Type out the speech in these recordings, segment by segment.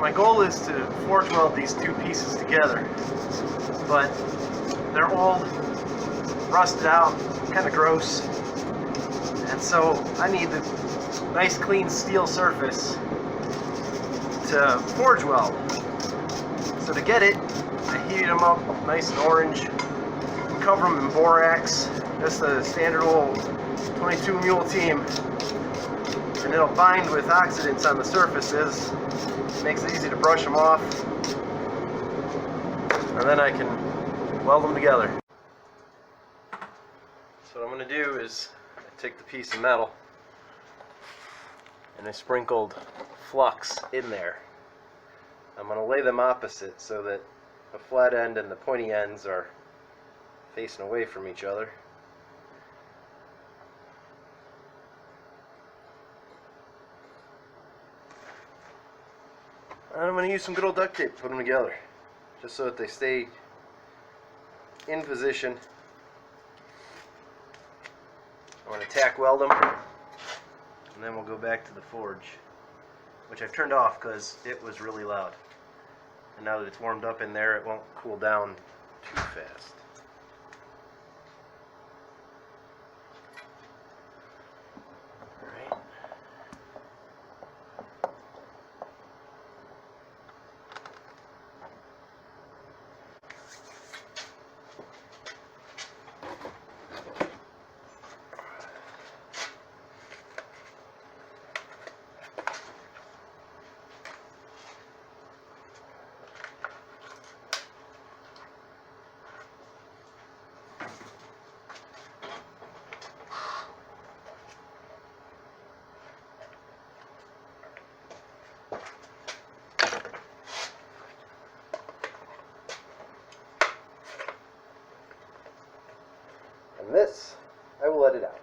my goal is to forge weld these two pieces together, but they're old, rusted out, kind of gross, and so I need the nice clean steel surface to forge weld. So to get it, I heated them up nice and orange, cover them in borax. That's the standard old 22 mule team, and it'll bind with oxidants on the surfaces. Makes it easy to brush them off, and then I can weld them together. So what I'm going to do is I take the piece of metal and I sprinkled flux in there. I'm going to lay them opposite so that the flat end and the pointy ends are facing away from each other. And I'm going to use some good old duct tape to put them together, just so that they stay in position. I'm going to tack weld them, and then we'll go back to the forge, which I've turned off because it was really loud. And now that it's warmed up in there, it won't cool down too fast. And this, I will let it out.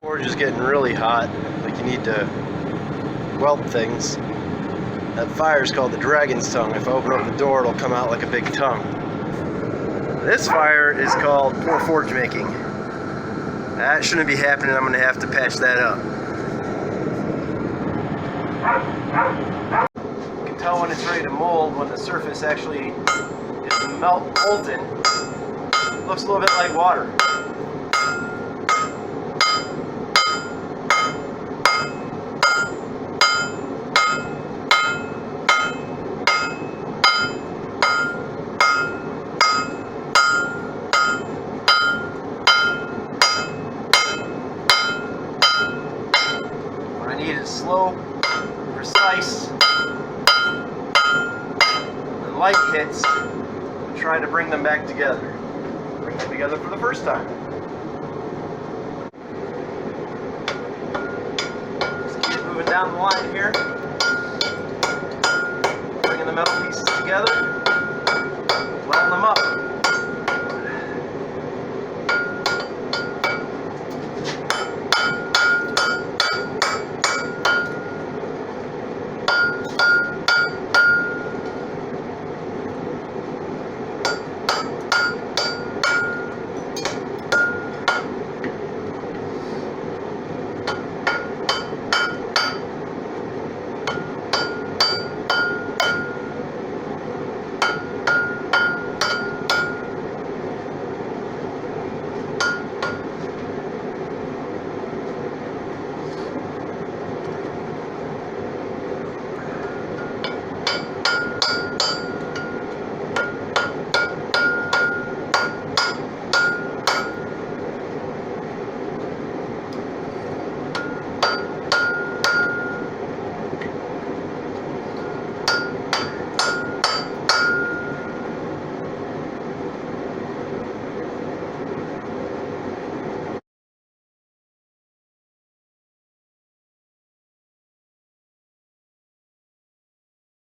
The forge is getting really hot, like you need to weld things. That fire is called the dragon's tongue. If I open up the door, it'll come out like a big tongue. This fire is called poor forge making. That shouldn't be happening. I'm going to have to patch that up. You can tell when it's ready to mold when the surface actually is molten. It looks a little bit like water. Slow, precise, and light hits to try to bring them back together. Bring them together for the first time. Just keep moving down the line here, bringing the metal pieces together, welding them up.